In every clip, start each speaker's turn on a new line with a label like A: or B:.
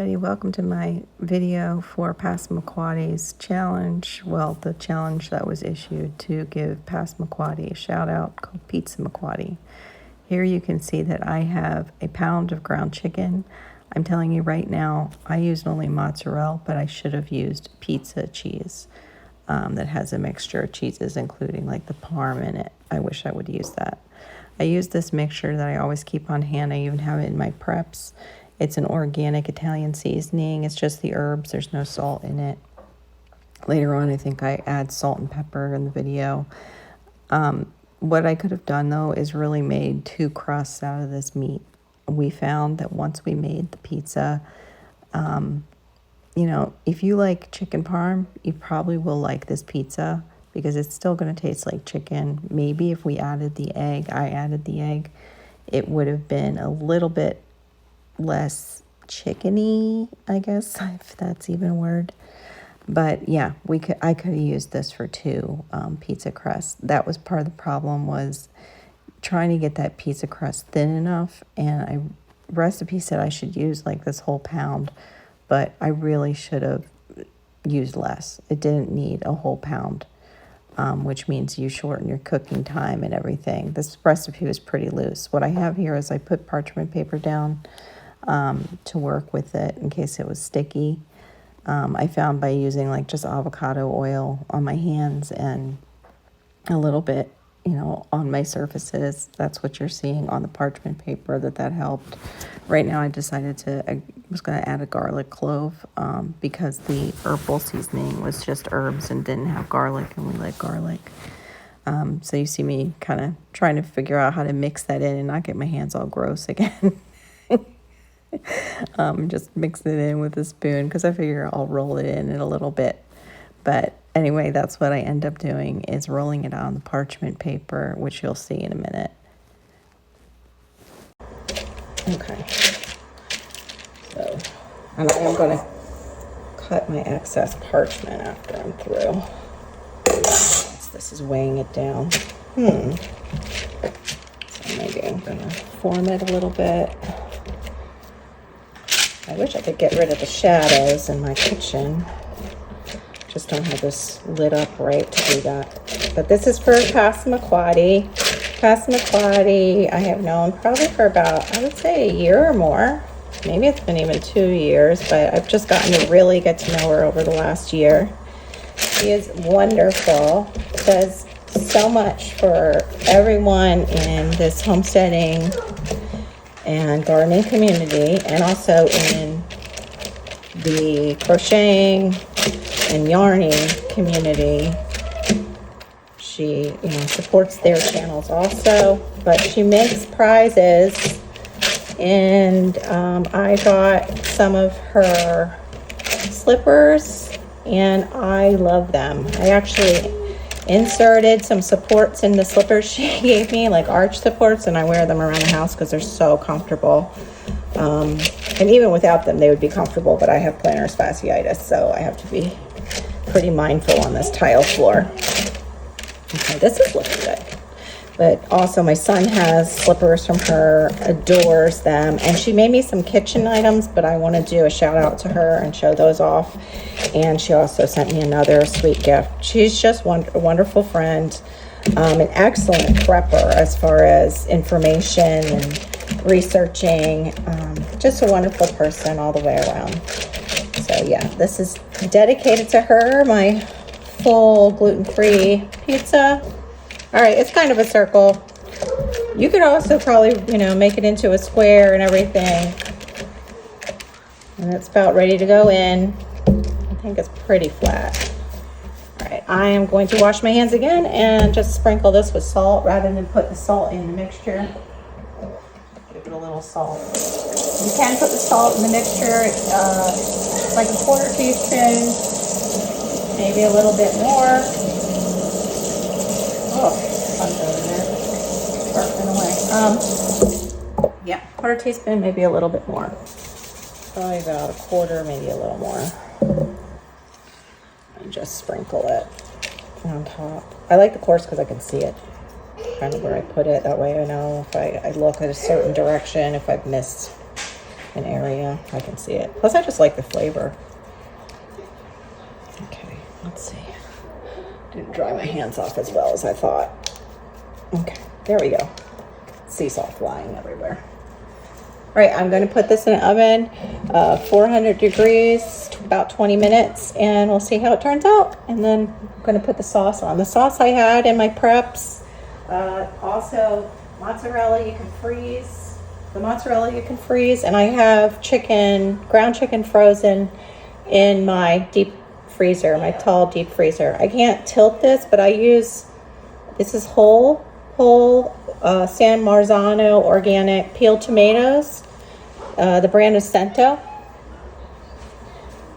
A: everybody, welcome to my video for Passamaquoddy's challenge. Well, the challenge that was issued to give Passamaquoddy a shout out called Pizza McQuaddy. Here you can see that I have a pound of ground chicken. I'm telling you right now, I used only mozzarella, but I should have used pizza cheese that has a mixture of cheeses, including like the parm in it. I wish I would use that. I use this mixture that I always keep on hand. I even have it in my preps. It's an organic Italian seasoning. It's just the herbs. There's no salt in it. Later on, I think I add salt and pepper in the video. What I could have done, though, is really made 2 crusts out of this meat. We found that once we made the pizza, you know, if you like chicken parm, you probably will like this pizza because it's still going to taste like chicken. Maybe if we added the egg, I added the egg, it would have been a little bit less chickeny, I guess, if that's even a word. But yeah, I could have used this for 2 pizza crusts. That was part of the problem, was trying to get that pizza crust thin enough, and recipe said I should use like this whole pound, but I really should have used less. It didn't need a whole pound, which means you shorten your cooking time and everything. This recipe was pretty loose. What I have here is I put parchment paper down to work with it in case it was sticky. I found by using like just avocado oil on my hands and a little bit, you know, on my surfaces, that's what you're seeing on the parchment paper, that helped. Right now I decided I was going to add a garlic clove because the herbal seasoning was just herbs and didn't have garlic, and we like garlic. So you see me kind of trying to figure out how to mix that in and not get my hands all gross again. Just mix it in with a spoon because I figure I'll roll it in a little bit. But anyway, that's what I end up doing, is rolling it on the parchment paper, which you'll see in a minute. Okay. So, and I am going to cut my excess parchment after I'm through. This is weighing it down. So maybe I'm going to form it a little bit. I wish I could get rid of the shadows in my kitchen. Just don't have this lit up right to do that. But this is for Passamaquoddy. Passamaquoddy I have known probably for about, I would say, a year or more. Maybe it's been even 2 years, but I've just gotten to really get to know her over the last year. She is wonderful. Does so much for everyone in this homesteading and gardening community, and also in the crocheting and yarning community. She, you know, supports their channels also, but she makes prizes, and I got some of her slippers and I love them. I actually inserted some supports in the slippers she gave me, like arch supports, and I wear them around the house because they're so comfortable. And even without them, they would be comfortable, but I have plantar fasciitis, so I have to be pretty mindful on this tile floor. Okay, this is looking good. But also my son has slippers from her, adores them, and she made me some kitchen items, but I want to do a shout out to her and show those off. And she also sent me another sweet gift. She's just a wonderful friend, an excellent prepper as far as information and researching, just a wonderful person all the way around. So yeah, this is dedicated to her, my full gluten-free pizza. All right, it's kind of a circle. You could also probably, you know, make it into a square and everything. And it's about ready to go in. I think it's pretty flat. All right, I am going to wash my hands again and just sprinkle this with salt rather than put the salt in the mixture. Give it a little salt. You can put the salt in the mixture, like a 1/4 teaspoon, maybe a little bit more. Oh, sun's over there. Burping away. Yeah, 1/4 teaspoon, maybe a little bit more. Probably about 1/4, maybe a little more. And just sprinkle it on top. I like the course because I can see it, kind of where I put it. That way I know if I look at a certain direction, if I've missed catchment area. I can see it. Plus, I just like the flavor. Okay, let's see. Didn't dry my hands off as well as I thought. Okay, there we go. Sea salt flying everywhere. All right, I'm going to put this in the oven, 400 degrees, about 20 minutes, and we'll see how it turns out. And then I'm going to put the sauce on. The sauce I had in my preps, also mozzarella you can freeze. The mozzarella you can freeze, and I have ground chicken frozen in my deep freezer, my tall deep freezer. I can't tilt this, but this is whole San Marzano organic peeled tomatoes. The brand is Cento.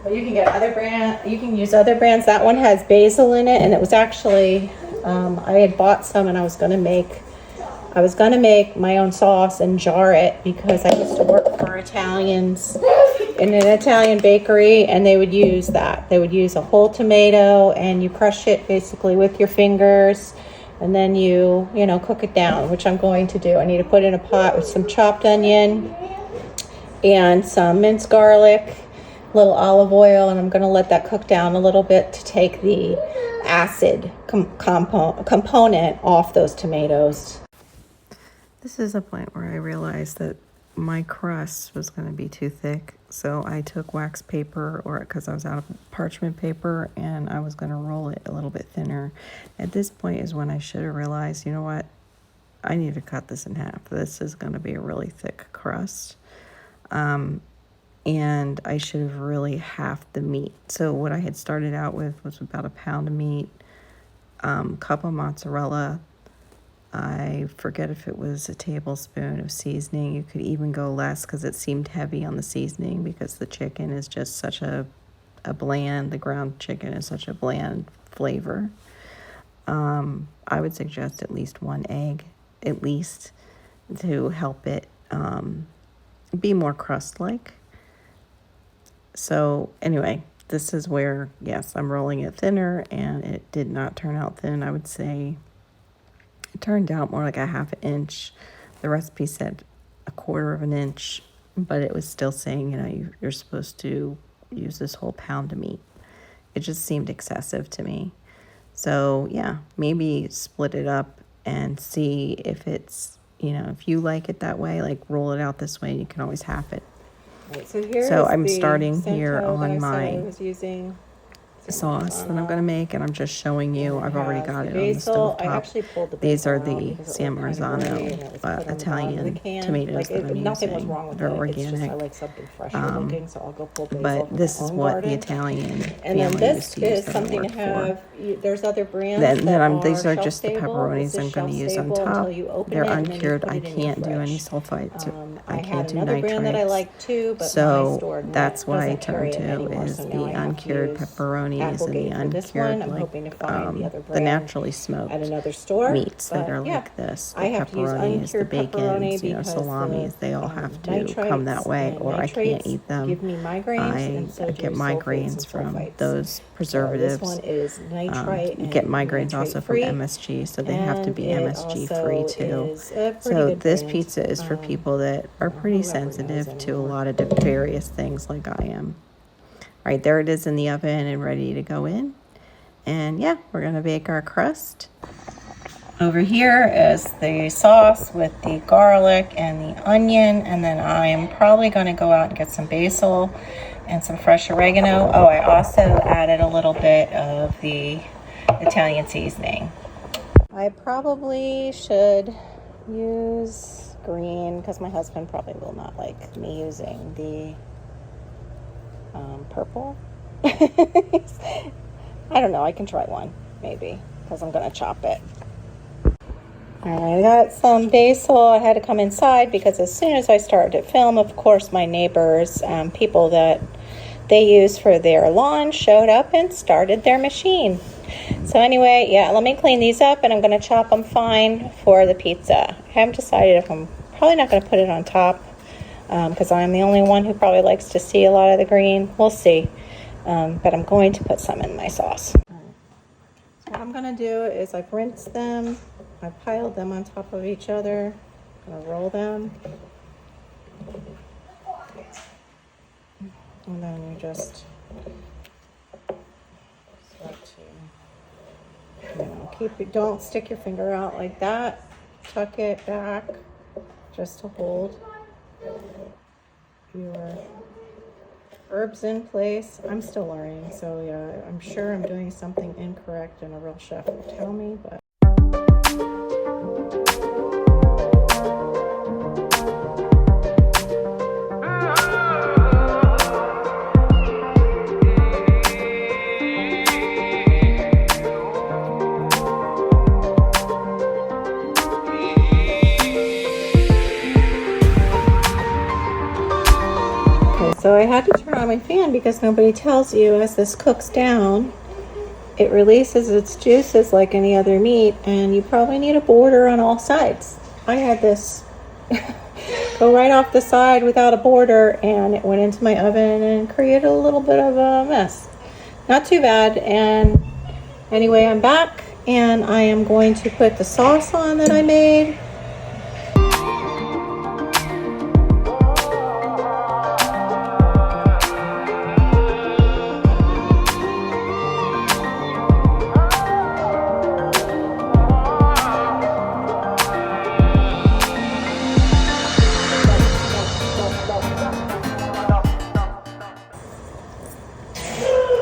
A: But you can get other brand. You can use other brands. That one has basil in it, and it was actually I had bought some, and I was gonna make my own sauce and jar it because I used to work for Italians in an Italian bakery, and they would use that. They would use a whole tomato, and you crush it basically with your fingers. And then you cook it down, which I'm going to do. I need to put in a pot with some chopped onion and some minced garlic, a little olive oil, and I'm going to let that cook down a little bit to take the acid component off those tomatoes. This is a point where I realized that my crust was going to be too thick, so I took wax paper, because I was out of parchment paper, and I was going to roll it a little bit thinner. At this point is when I should have realized, you know what, I need to cut this in half. This is going to be a really thick crust, and I should have really halved the meat. So what I had started out with was about a pound of meat, cup of mozzarella. I forget if it was a tablespoon of seasoning. You could even go less because it seemed heavy on the seasoning because the chicken is just such a bland, the ground chicken is such a bland flavor. I would suggest at least one egg, at least, to help it be more crust-like. So anyway, this is where, yes, I'm rolling it thinner, and it did not turn out thin. I would say it turned out more like a half an inch. The recipe said a quarter of an inch, but it was still saying, you're supposed to use this whole pound of meat. It just seemed excessive to me. So yeah, maybe split it up and see if it's, if you like it that way, like roll it out this way, and you can always half it. Right, so
B: I'm starting here on my
A: sauce that I'm going to make, and I'm just showing you. I've already got it on the stove top. These are the San Marzano Italian tomatoes that I'm using. They're organic. But this is what the Italian family used to use that I worked for.
B: There's other brands.
A: These are just the pepperonis I'm going to use on top. They're uncured. I can't do any sulfites. I can't do nitrates. So that's what I turn to is the uncured pepperoni. And the uncured, the naturally smoked meats that are like this. The pepperonis, the bacons, salamis, they all have to come that way, or I can't eat them. I get migraines from those preservatives. Get migraines also from MSG, so they have to be MSG free too. So this pizza is for people that are pretty sensitive to a lot of various things like I am. All right, there it is in the oven and ready to go in. And yeah, we're gonna bake our crust. Over here is the sauce with the garlic and the onion, and then I am probably gonna go out and get some basil and some fresh oregano. Oh, I also added a little bit of the Italian seasoning. I probably should use green because my husband probably will not like me using the purple. I don't know, I can try one maybe because I'm gonna chop it. All right, I got some basil. I had to come inside because as soon as I started to film, of course, my neighbors, people that they use for their lawn showed up and started their machine. So anyway, yeah, let me clean these up and I'm gonna chop them fine for the pizza. I haven't decided if I'm probably not gonna put it on top because I'm the only one who probably likes to see a lot of the green. We'll see. But I'm going to put some in my sauce. Right. So what I'm going to do is I've rinsed them. I've piled them on top of each other. I'm going to roll them. And then you just start to, keep it, don't stick your finger out like that. Tuck it back just to hold your herbs in place. I'm still learning, so yeah, I'm sure I'm doing something incorrect and a real chef will tell me, but so I had to turn on my fan because nobody tells you as this cooks down, it releases its juices like any other meat, and you probably need a border on all sides. I had this go right off the side without a border, and it went into my oven and created a little bit of a mess. Not too bad. And anyway, I'm back, and I am going to put the sauce on that I made.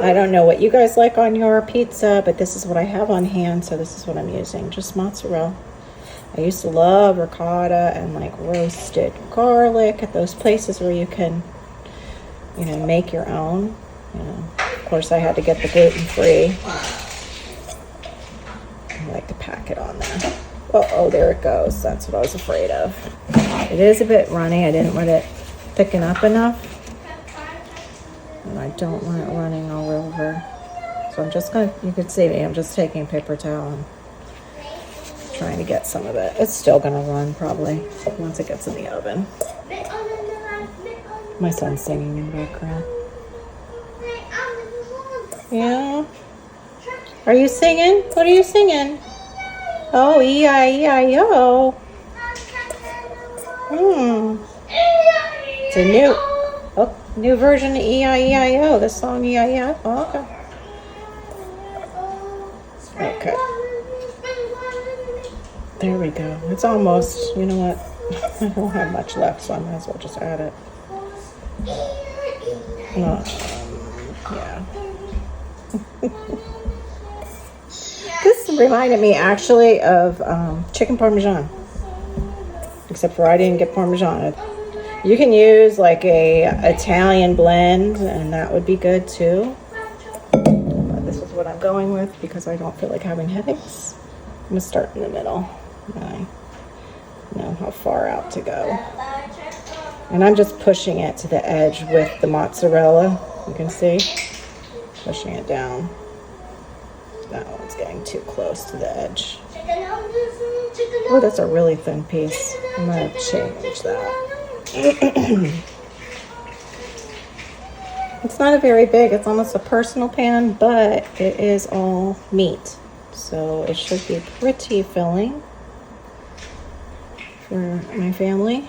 A: I don't know what you guys like on your pizza, but this is what I have on hand, so this is what I'm using, just mozzarella. I used to love ricotta and like roasted garlic at those places where you can, make your own. Of course, I had to get the gluten-free. I like to pack it on there. Oh, there it goes. That's what I was afraid of. It is a bit runny. I didn't let it thicken up enough. And I don't want it running all over. So I'm just going to, you can see me, I'm just taking a paper towel and trying to get some of it. It's still going to run probably once it gets in the oven. My son's singing in the background. Yeah. Are you singing? What are you singing? Oh, E-I-E-I-O. It's a new version of E-I-E-I-O. The song E-I-E-I-O. Oh, okay. Okay. There we go. It's almost, you know what? I don't have much left, so I might as well just add it. Yeah. This reminded me actually of chicken parmesan, except for I didn't get parmesan. You can use like a Italian blend, and that would be good too. But this is what I'm going with because I don't feel like having headaches. I'm gonna start in the middle. I know how far out to go, and I'm just pushing it to the edge with the mozzarella. You can see, pushing it down. That one's getting too close to the edge. Oh, that's a really thin piece. I'm gonna change that. It's not a very big, it's almost a personal pan, but it is all meat, so it should be pretty filling for my family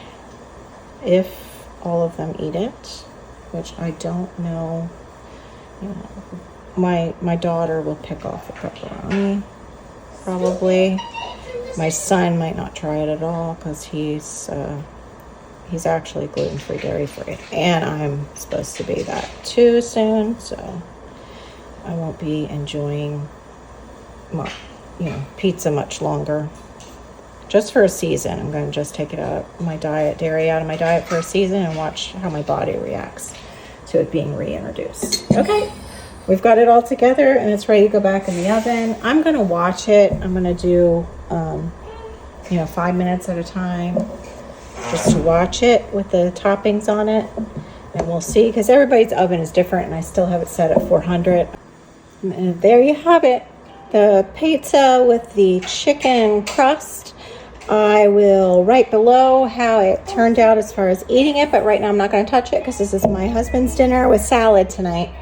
A: if all of them eat it, which I don't know. My daughter will pick off the pepperoni probably. My son might not try it at all because he's actually gluten-free, dairy-free, and I'm supposed to be that too soon, so I won't be enjoying pizza much longer. Just for a season. I'm going to just take it out of my diet, dairy out of my diet for a season, and watch how my body reacts to it being reintroduced. Okay, we've got it all together and it's ready to go back in the oven. I'm going to watch it. I'm going to do 5 minutes at a time, just to watch it with the toppings on it, and we'll see, because everybody's oven is different, and I still have it set at 400. And there you have it, the pizza with the chicken crust. I will write below how it turned out as far as eating it, but right now I'm not going to touch it because this is my husband's dinner with salad tonight.